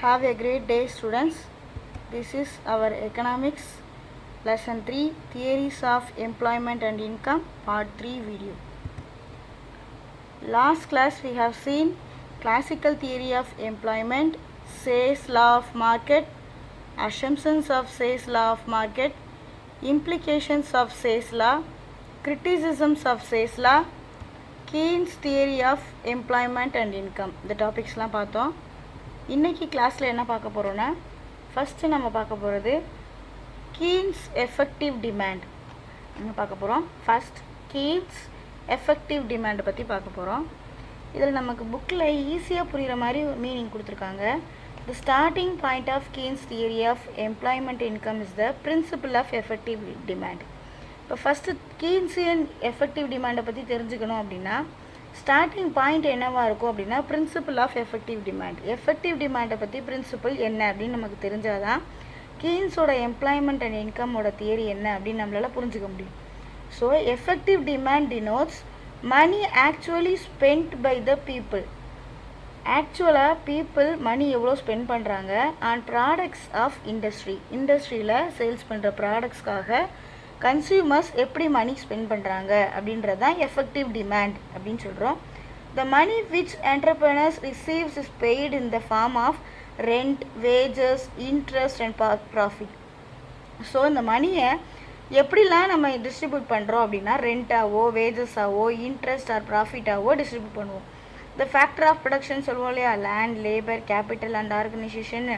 Have a great day, students. This is our economics lesson 3 theories of employment and income part 3 video. Last class we have seen classical theory of employment, Say's law of market, assumptions of Say's law of market, implications of Say's law, criticisms of Say's law, Keynes theory of employment and income. இந்த டாபிக்ஸ்லாம் பார்த்தோம். இன்னைக்கு கிளாஸில் என்ன பார்க்க போகிறோன்னா, first நம்ம பார்க்க போகிறது கீன்ஸ் எஃபெக்டிவ் டிமாண்ட் பார்க்க போகிறோம். ஃபஸ்ட் கீன்ஸ் எஃபெக்டிவ் டிமாண்டை பற்றி பார்க்க போகிறோம். இதில் நமக்கு புக்கில் ஈஸியாக புரிகிற மாதிரி மீனிங் கொடுத்துருக்காங்க. The starting point of Keynes theory of employment income is the principle of effective demand. இப்போ ஃபஸ்ட்டு கீன்ஸியன் எஃபெக்டிவ் டிமாண்டை பற்றி தெரிஞ்சுக்கணும் அப்படின்னா, ஸ்டார்டிங் பாயிண்ட் என்னவாக இருக்கும் அப்படின்னா principle of effective demand. Effective டிமாண்டை பற்றி பிரின்சிபிள் என்ன அப்படின்னு நமக்கு தெரிஞ்சால் தான் கீன்ஸோட எம்ப்ளாய்மெண்ட் அண்ட் இன்கமோட தியரி என்ன அப்படின்னு நம்மளால் புரிஞ்சுக்க முடியும். So effective demand denotes money actually spend by the people. ஆக்சுவலாக பீப்புள் மணி எவ்வளோ ஸ்பெண்ட் பண்ணுறாங்க ஆன் ப்ராடக்ட்ஸ் ஆஃப் இண்டஸ்ட்ரியில் சேல்ஸ் பண்ணுற ப்ராடக்ட்ஸ்க்காக கன்சியூமர்ஸ் எப்படி மணி ஸ்பெண்ட் பண்ணுறாங்க அப்படின்றது தான் எஃபெக்டிவ் டிமாண்ட் அப்படின்னு சொல்கிறோம். The money which entrepreneurs receives is paid in the form of rent, wages, interest and profit. So இந்த மணியை எப்படிலாம் நம்ம டிஸ்ட்ரிபியூட் பண்ணுறோம் அப்படின்னா, ரெண்ட்டாவோ, வேஜஸாவோ, இன்ட்ரெஸ்ட் ஆர் ப்ராஃபிட்டாவோ டிஸ்ட்ரிபியூட் பண்ணுவோம். த ஃபேக்டர் ஆஃப் ப்ரொடக்ஷன் சொல்லுவோம் இல்லையா, land, labour, capital and organisation.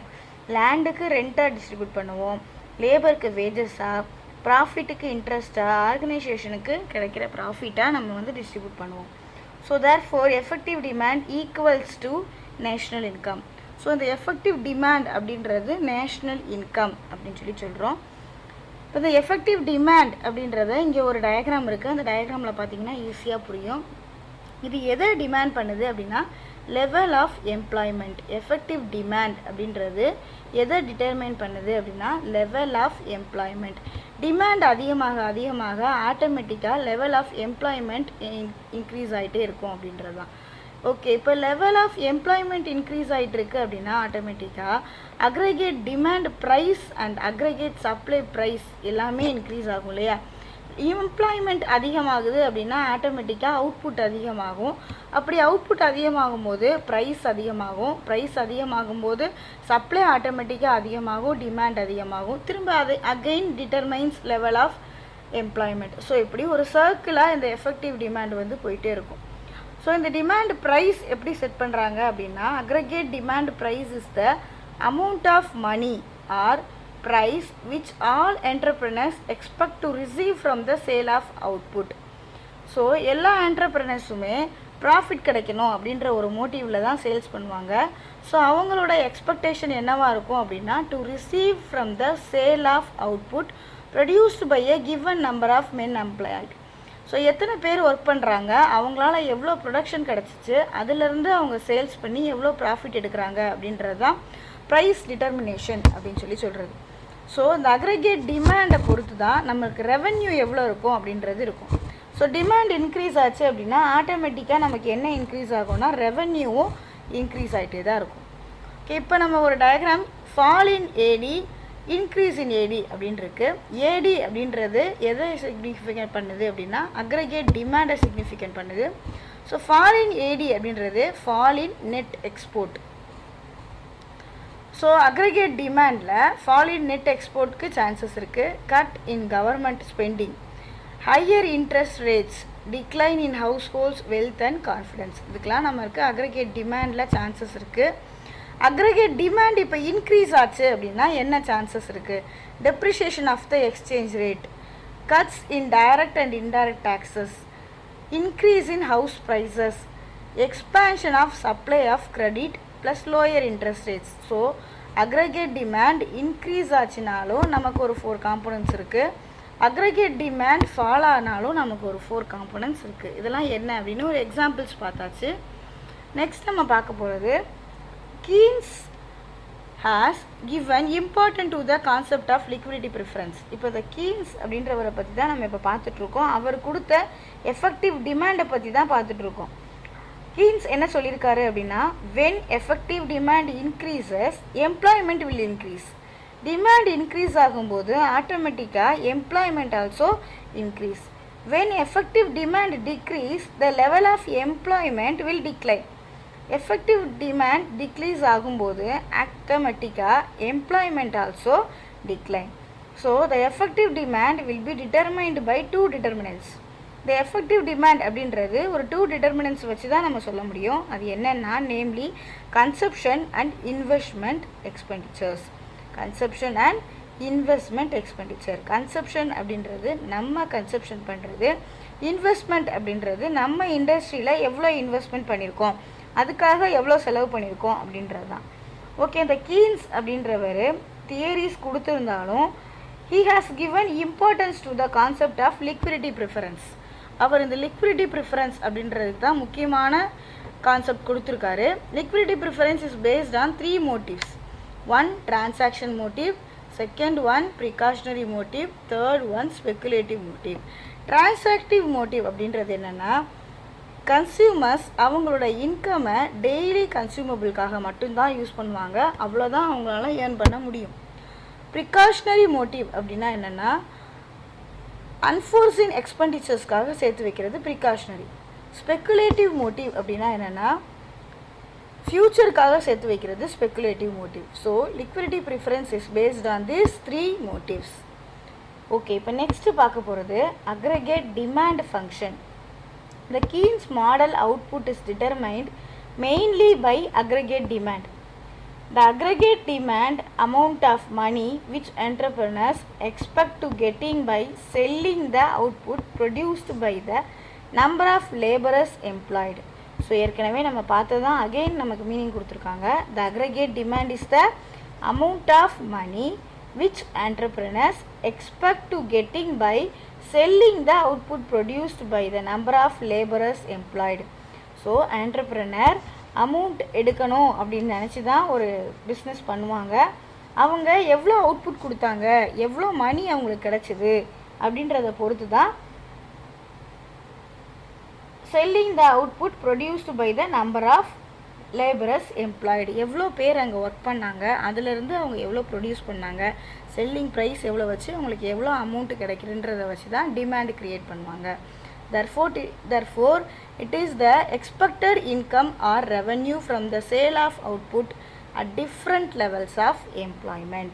லேண்டுக்கு ரெண்ட்டாக டிஸ்ட்ரிபியூட் பண்ணுவோம், லேபருக்கு வேஜஸாக, ப்ராஃபிட்டுக்கு இன்ட்ரெஸ்ட்டாக, ஆர்கனைசேஷனுக்கு கிடைக்கிற ப்ராஃபிட்டாக நம்ம டிஸ்ட்ரிபியூட் பண்ணுவோம். So therefore effective demand equals to national income. So இந்த எஃபெக்டிவ் டிமாண்ட் அப்படின்றது நேஷ்னல் இன்கம் அப்படின்னு சொல்கிறோம். இப்போ இந்த எஃபெக்டிவ் டிமாண்ட் அப்படின்றத இங்கே ஒரு டயக்ராம் இருக்குது. அந்த டயக்ராமில் பார்த்தீங்கன்னா ஈஸியாக புரியும். இது எதை டிமாண்ட் பண்ணுது அப்படின்னா, level of employment. Effective demand அப்படின்றது எதை டிட்டர்மைன் பண்ணுது அப்படின்னா, லெவல் ஆஃப் எம்ப்ளாய்மெண்ட். டிமாண்ட் அதிகமாக ஆட்டோமேட்டிக்காக லெவல் ஆஃப் எம்ப்ளாய்மெண்ட் இன்க்ரீஸ் ஆகிட்டே இருக்கும் அப்படின்றது தான். ஓகே, இப்போ லெவல் ஆஃப் எம்ப்ளாய்மெண்ட் இன்க்ரீஸ் ஆகிட்டு இருக்கு அப்படின்னா ஆட்டோமேட்டிக்காக aggregate demand price and aggregate supply price எல்லாமே இன்க்ரீஸ் ஆகும் இல்லையா. எம்ப்ளாய்மெண்ட் அதிகமாகுது அப்படின்னா ஆட்டோமேட்டிக்காக அவுட்புட் அதிகமாகும். அப்படி அவுட்புட் அதிகமாகும் போது ப்ரைஸ் அதிகமாகும். ப்ரைஸ் அதிகமாகும் போது சப்ளை ஆட்டோமேட்டிக்காக அதிகமாகும், டிமாண்ட் அதிகமாகும். திரும்ப அது again determines level of employment. So இப்படி ஒரு சர்க்கிளாக இந்த எஃபெக்டிவ் டிமாண்ட் போயிட்டே இருக்கும். ஸோ இந்த டிமாண்ட் ப்ரைஸ் எப்படி செட் பண்ணுறாங்க அப்படின்னா, aggregate demand price is the amount of money or price which all entrepreneurs expect to receive from the sale of output. So எல்லா என்டர்பிரினர்ஸுமே ப்ராஃபிட் கிடைக்கணும் அப்படின்ற ஒரு மோட்டிவில் தான் சேல்ஸ் பண்ணுவாங்க. ஸோ அவங்களோட எக்ஸ்பெக்டேஷன் என்னவாக இருக்கும் அப்படின்னா, to receive from the sale of output produced by a given number of men employed. So எத்தனை பேர் ஒர்க் பண்ணுறாங்க, அவங்களால எவ்வளோ ப்ரொடக்ஷன் கிடச்சிச்சு, அதிலேருந்து அவங்க சேல்ஸ் பண்ணி எவ்வளோ ப்ராஃபிட் எடுக்கிறாங்க அப்படின்றது தான் ப்ரைஸ் டிட்டர்மினேஷன் அப்படின்னு சொல்கிறது. ஸோ இந்த அக்ரிகேட் டிமாண்டை பொறுத்து தான் நமக்கு ரெவென்யூ எவ்வளோ இருக்கும் அப்படின்றது இருக்கும். ஸோ டிமாண்ட் இன்க்ரீஸ் ஆச்சு அப்படின்னா ஆட்டோமேட்டிக்காக நமக்கு என்ன இன்க்ரீஸ் ஆகும்னா ரெவென்யூவும் இன்க்ரீஸ் ஆகிட்டே தான் இருக்கும். ஓகே, இப்போ நம்ம ஒரு diagram fall in AD, increase in AD அப்படின்னு இருக்கு. ஏடி அப்படின்றது எதை சிக்னிஃபிகண்ட் பண்ணுது அப்படின்னா, அக்ரிகேட் டிமாண்டை சிக்னிஃபிகண்ட் பண்ணுது. ஸோ ஃபால் இன் ஏடி அப்படின்றது fall in net export. So aggregate டிமாண்டில் ஃபால் இன் நெட் எக்ஸ்போர்ட்டுக்கு சான்சஸ் இருக்குது. Cut in government spending, higher interest rates, decline in households wealth and confidence. இதுக்கெலாம் நமக்கு அக்ரிகேட் டிமாண்டில் chances இருக்குது. Aggregate demand இப்போ increase ஆச்சு அப்படின்னா என்ன சான்சஸ் இருக்குது, depreciation of the exchange rate, cuts in direct and indirect taxes, increase in house prices, expansion of supply of credit plus lower interest rates. So aggregate demand increase ஆச்சுனாலும் நமக்கு ஒரு 4 components இருக்குது. Aggregate demand fall ஆனாலும் நமக்கு ஒரு 4 components இருக்குது. இதெல்லாம் என்ன அப்படின்னு ஒரு எக்ஸாம்பிள்ஸ் பார்த்தாச்சு. நெக்ஸ்ட் நம்ம பார்க்க போகிறது, Keynes has given important to the concept of liquidity preference. இப்போ இந்த கீன்ஸ் அப்படின்றவரை பற்றி தான் நம்ம இப்போ பார்த்துட்ருக்கோம். அவர் கொடுத்த எஃபெக்டிவ் டிமாண்டை பற்றி தான் பார்த்துட்ருக்கோம். கீன்ஸ் என்ன சொல்லியிருக்காரு அப்படின்னா, when effective demand increases employment will increase. demand increase ஆகும்போது ஆட்டோமேட்டிக்காக employment also increase. when effective demand decrease the level of employment will decline. effective demand decrease ஆகும்போது ஆட்டோமேட்டிக்காக employment also decline. so the effective demand will be determined by two determinants. the effective demand அப்படின்றது ஒரு two determinants வச்சு தான் நம்ம சொல்ல முடியும். அது என்னென்னா, namely consumption and investment expenditures. Consumption and investment expenditure. Consumption அப்படின்றது நம்ம கன்சப்ஷன் பண்ணுறது, இன்வெஸ்ட்மெண்ட் அப்படின்றது நம்ம இண்டஸ்ட்ரியில் எவ்வளோ இன்வெஸ்ட்மெண்ட் பண்ணியிருக்கோம், அதுக்காக எவ்வளோ செலவு பண்ணியிருக்கோம் அப்படின்றது தான். ஓகே, இந்த கீன்ஸ் அப்படின்றவர் theories கொடுத்துருந்தாலும் he has given importance to the concept of liquidity preference. அவர் இந்த லிக்விடிட்டி ப்ரிஃபரன்ஸ் அப்படின்றதுக்கு தான் முக்கியமான கான்செப்ட் கொடுத்துருக்காரு. Liquidity preference is based on 3 motives. 1 transaction motive, second one precautionary motive, third one speculative motive. Transactive motive அப்படின்றது என்னென்னா, consumers அவங்களோட இன்கம்மை daily கன்சியூமபிளுக்காக மட்டும்தான் use பண்ணுவாங்க, அவ்வளோதான் அவங்களால ஏர்ன் பண்ண முடியும். ப்ரிகாஷனரி மோட்டிவ் அப்படின்னா என்னென்னா, அன்ஃபோர்சின் எக்ஸ்பெண்டிச்சர்ஸ்க்காக சேர்த்து வைக்கிறது ப்ரிகாஷனரி. ஸ்பெக்குலேட்டிவ் மோட்டிவ் அப்படின்னா என்னென்னா, ஃப்யூச்சருக்காக சேர்த்து வைக்கிறது speculative motive. So liquidity preference is based on these 3 motives. Okay, இப்போ நெக்ஸ்ட்டு பார்க்க போகிறது aggregate demand function. The Keynes model output is determined mainly by aggregate demand. The aggregate demand amount of money which entrepreneurs expect to getting by selling the output produced by the number of laborers employed. So ஏற்கனவே நம்ம பார்த்தது தான், again நமக்கு meaning கொடுத்துருக்காங்க. The aggregate demand is the amount of money which entrepreneurs expect to getting by selling the output produced by the number of laborers employed. So entrepreneur amount எடுக்கணும் அப்படின்னு நினச்சி தான் ஒரு பிஸ்னஸ் பண்ணுவாங்க. அவங்க எவ்வளோ அவுட்புட் கொடுத்தாங்க, எவ்வளோ மணி அவங்களுக்கு கிடச்சிது அப்படின்றத பொறுத்து தான் selling the output produced by the number of labourers employed. எவ்வளோ பேர் அங்கே ஒர்க் பண்ணாங்க, அதிலிருந்து அவங்க எவ்வளோ ப்ரொடியூஸ் பண்ணாங்க, செல்லிங் ப்ரைஸ் எவ்வளோ வச்சு அவங்களுக்கு எவ்வளோ அமௌண்ட்டு கிடைக்குதுன்றதை வச்சு தான் டிமாண்ட் க்ரியேட் பண்ணுவாங்க. Therefore, it is the expected income or revenue from the sale of output at different levels of employment.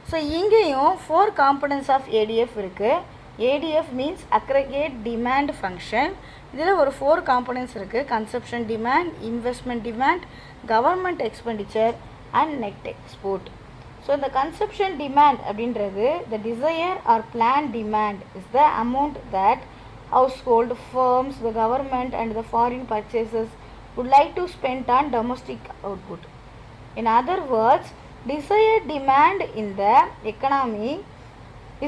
So, இங்கேயும் 4 components of ADF இருக்குது. ADF means aggregate demand function. இதில் ஒரு 4 components இருக்குது. consumption demand, investment demand, government expenditure and net export. So, the consumption demand அப்படின்றது the desire or planned demand is the amount that household, firms, the government and the foreign purchasers would like to spend on domestic output. In other words, desired demand in the economy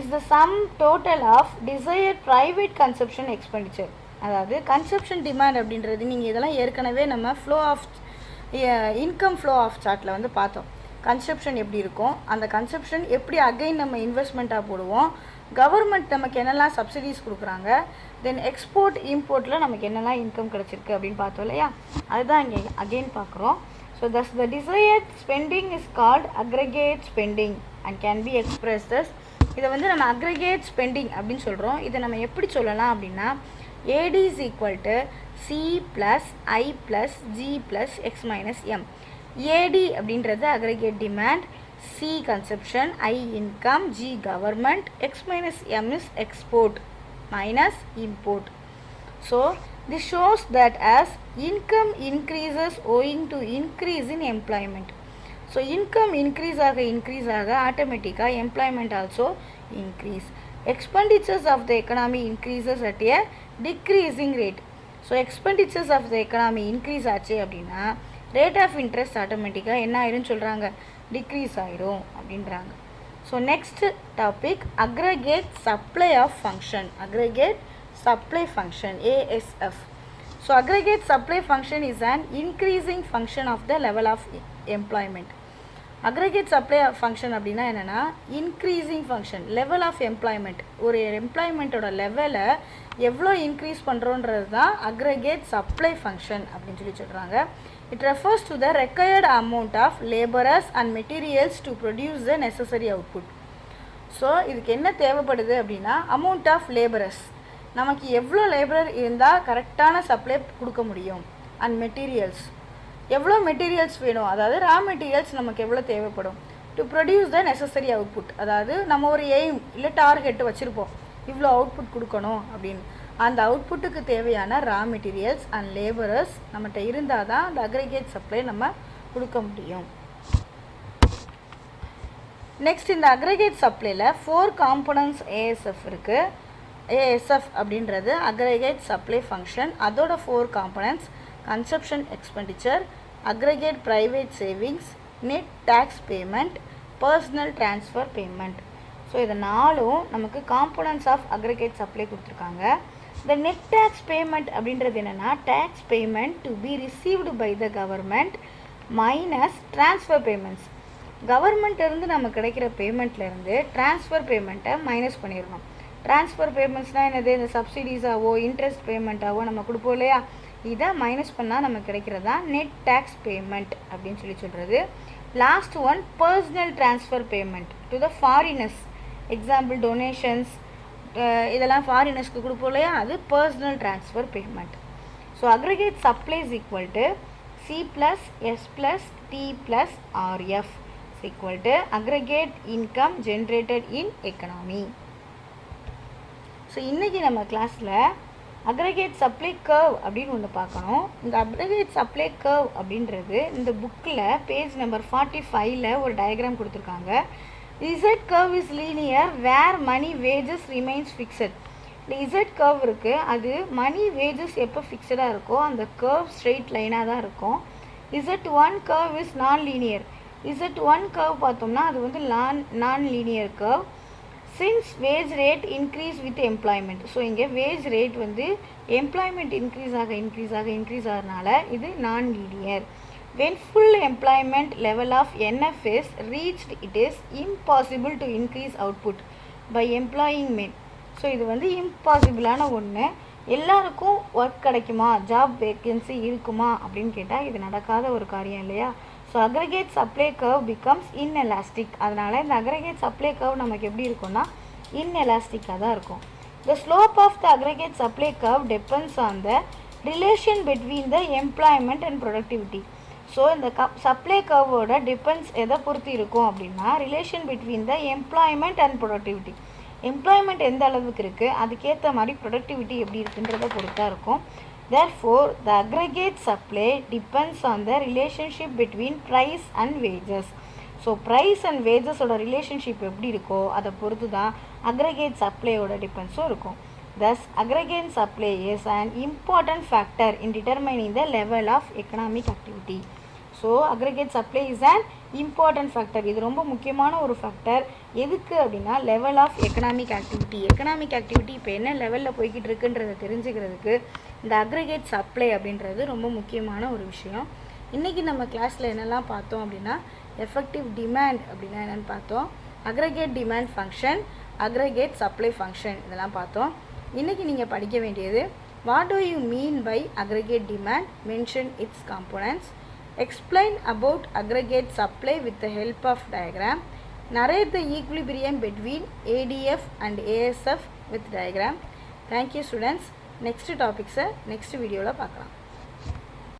is the sum total of desired private consumption expenditure. அதாவது consumption demand அப்படின்றது நீங்கள் இதெல்லாம் ஏற்கனவே நம்ம flow of income flow of சார்ட்டில் வந்து பார்த்தோம். Consumption எப்படி இருக்கும், அந்த கன்சப்ஷன் எப்படி அகைன் நம்ம இன்வெஸ்ட்மெண்ட்டாக போடுவோம், கவர்மெண்ட் நமக்கு என்னெல்லாம் சப்சிடிஸ் கொடுக்குறாங்க, தென் எக்ஸ்போர்ட் இம்போர்ட்டில் நமக்கு என்னெல்லாம் இன்கம் கிடச்சிருக்கு அப்படின்னு பார்த்தோம் இல்லையா, அதுதான் இங்கே அகெயின் பார்க்குறோம். So thus the desired spending is called aggregate spending and can be expressed as, இதை வந்து நம்ம aggregate spending அப்படின்னு சொல்கிறோம். இதை நம்ம எப்படி சொல்லலாம் அப்படின்னா, AD is equal to C plus I plus G plus X minus M. AD அப்படின்றது aggregate demand, C consumption, I income, G government, X minus M is export minus import. So this shows that as income increases owing to increase in employment. So income increase ஆக automatically employment also increase. Expenditures of the economy increases at a decreasing rate. So expenditures of the economy increase ஆச்சு அப்படின்னா rate of interest ஆட்டோமேட்டிக்காக என்ன ஆயிரும் சொல்கிறாங்க, decrease ஆயிரும் அப்படின்றாங்க. So next topic aggregate supply of function. Aggregate supply function ASF. So aggregate supply function is an increasing function of the level of employment. Aggregate supply function அப்படின்னா என்னென்னா increasing function, level of employment. ஒரு எம்ப்ளாய்மெண்ட்டோட லெவலை எவ்வளோ increase பண்ணுறோன்றது தான் aggregate supply function அப்படின்னு சொல்கிறாங்க. It refers to the required amount of labourers and materials to produce the necessary output. So இதுக்கு என்ன தேவைப்படுது அப்படின்னா அமௌண்ட் ஆஃப் லேபரர்ஸ், நமக்கு எவ்வளோ லேபரர் இருந்தால் கரெக்டான சப்ளை கொடுக்க முடியும், அண்ட் மெட்டீரியல்ஸ், எவ்வளோ மெட்டீரியல்ஸ் வேணும், அதாவது ரா மெட்டீரியல்ஸ் நமக்கு எவ்வளோ தேவைப்படும், to produce the necessary output. அதாவது நம்ம ஒரு எய்ம் இல்லை டார்கெட்டு வச்சுருப்போம், இவ்வளோ அவுட்புட் கொடுக்கணும் அப்படின்னு. அந்த அவுட்புட்டுக்கு தேவையான ரா மெட்டீரியல்ஸ் அண்ட் லேபரர்ஸ் நம்மகிட்ட இருந்தால் தான் அந்த அக்ரிகேட் சப்ளை நம்ம கொடுக்க முடியும். நெக்ஸ்ட், இந்த அக்ரிகேட் சப்ளையில் 4 காம்போனன்ட்ஸ் ஏஎஸ்எஃப் இருக்குது. ஏஎஸ்எஃப் அப்படின்றது அக்ரிகேட் சப்ளை ஃபங்க்ஷன். அதோட 4 components consumption expenditure, aggregate private savings, net tax payment, personal transfer payment. So இது 4ம் நமக்கு காம்போனன்ட்ஸ் ஆஃப் அக்ரிகேட் சப்ளை கொடுத்துருக்காங்க. இந்த நெட் டேக்ஸ் பேமெண்ட் அப்படின்றது என்னென்னா tax payment to be received by the government minus transfer payments. கவர்மெண்ட்டிருந்து நமக்கு கிடைக்கிற பேமெண்ட்லேருந்து ட்ரான்ஸ்ஃபர் பேமெண்ட்டை மைனஸ் பண்ணிடணும். ட்ரான்ஸ்ஃபர் பேமெண்ட்ஸ்னால் என்னது, இந்த சப்சிடிஸாவோ இன்ட்ரெஸ்ட் பேமெண்ட்டாவோ நம்ம கொடுப்போம் இல்லையா, இதை மைனஸ் பண்ணால் நமக்கு கிடைக்கிறது தான் நெட் டேக்ஸ் பேமெண்ட் அப்படின்னு சொல்கிறது. Last one personal transfer payment to the foreigners. Example donations, இதெல்லாம் ஃபாரினர்ஸ்க்கு கொடுப்போம் இல்லையா, அது personal transfer payment. So aggregate supply is equal to C plus S plus T plus RF equal to aggregate income generated in economy. So இன்றைக்கி நம்ம கிளாஸில் aggregate supply curve அப்படின்னு ஒன்று பார்க்கணும். இந்த அக்ரிகேட் சப்ளை கர்வ் அப்படின்றது இந்த புக்கில் பேஜ் நம்பர் 45ல் ஒரு டயக்ராம் கொடுத்துருக்காங்க. Z curve is linear where money wages remains fixed. இந்த இசட் கர்வ் இருக்குது, அது மணி வேஜஸ் எப்போ ஃபிக்ஸடாக இருக்கோ அந்த கர்வ் ஸ்ட்ரெயிட் லைனாக தான் இருக்கும். Z1 curve is non linear. Z1 curve பார்த்தோம்னா அது வந்து non linear curve. Since wage rate increase with employment. So இங்கே வேஜ் ரேட் வந்து எம்ப்ளாய்மெண்ட் இன்க்ரீஸ் ஆகிறனால இது non linear. When full employment level of NF is reached, it is impossible to increase output by employing men. So இது வந்து இம்பாசிபிளான ஒன்று. எல்லாருக்கும் work கிடைக்குமா, job vacancy இருக்குமா அப்படின்னு கேட்டால் இது நடக்காத ஒரு காரியம் இல்லையா. So aggregate supply curve becomes inelastic. அதனால் இந்த அக்ரிகேட் சப்ளை கர்வ் நமக்கு எப்படி இருக்கும்னா இன்எலாஸ்டிக்காக தான் இருக்கும். The slope of the aggregate supply curve depends on the relation between the employment and productivity. So இந்த சப்ளை கர்வோட டிபெண்ட்ஸ் எதை பொறுத்து இருக்கும் அப்படின்னா relation between the employment and productivity. Employment எந்த அளவுக்கு இருக்குது, அதுக்கேற்ற மாதிரி ப்ரொடக்டிவிட்டி எப்படி இருக்குன்றதை பொறுத்தா இருக்கும். Therefore, the aggregate supply depends on the relationship between price and wages. So, price and wages ஓட relationship எப்படி இருக்கோ அதை பொறுத்து தான் aggregate supply ஓட டிபெண்ட்ஸும் இருக்கும். Thus, aggregate supply is an important factor in determining the level of economic activity. So aggregate supply is an important factor. இது ரொம்ப முக்கியமான ஒரு ஃபேக்டர். எதுக்கு அப்படின்னா level of economic activity. Economic activity இப்போ என்ன லெவலில் போய்கிட்டு இருக்குன்றதை தெரிஞ்சுக்கிறதுக்கு இந்த அக்ரிகேட் சப்ளை அப்படின்றது ரொம்ப முக்கியமான ஒரு விஷயம். இன்றைக்கி நம்ம கிளாஸில் என்னெல்லாம் பார்த்தோம் அப்படின்னா எஃபெக்டிவ் டிமாண்ட் அப்படின்னா என்னென்னு பார்த்தோம், aggregate demand function, aggregate supply function இதெல்லாம் பார்த்தோம். இன்றைக்கி நீங்கள் படிக்க வேண்டியது what do you mean by aggregate demand, mention its components, explain about aggregate supply with the help of diagram, narrate the equilibrium between ADF and ASF with diagram. Thank you students. Next topics next video la paakalam.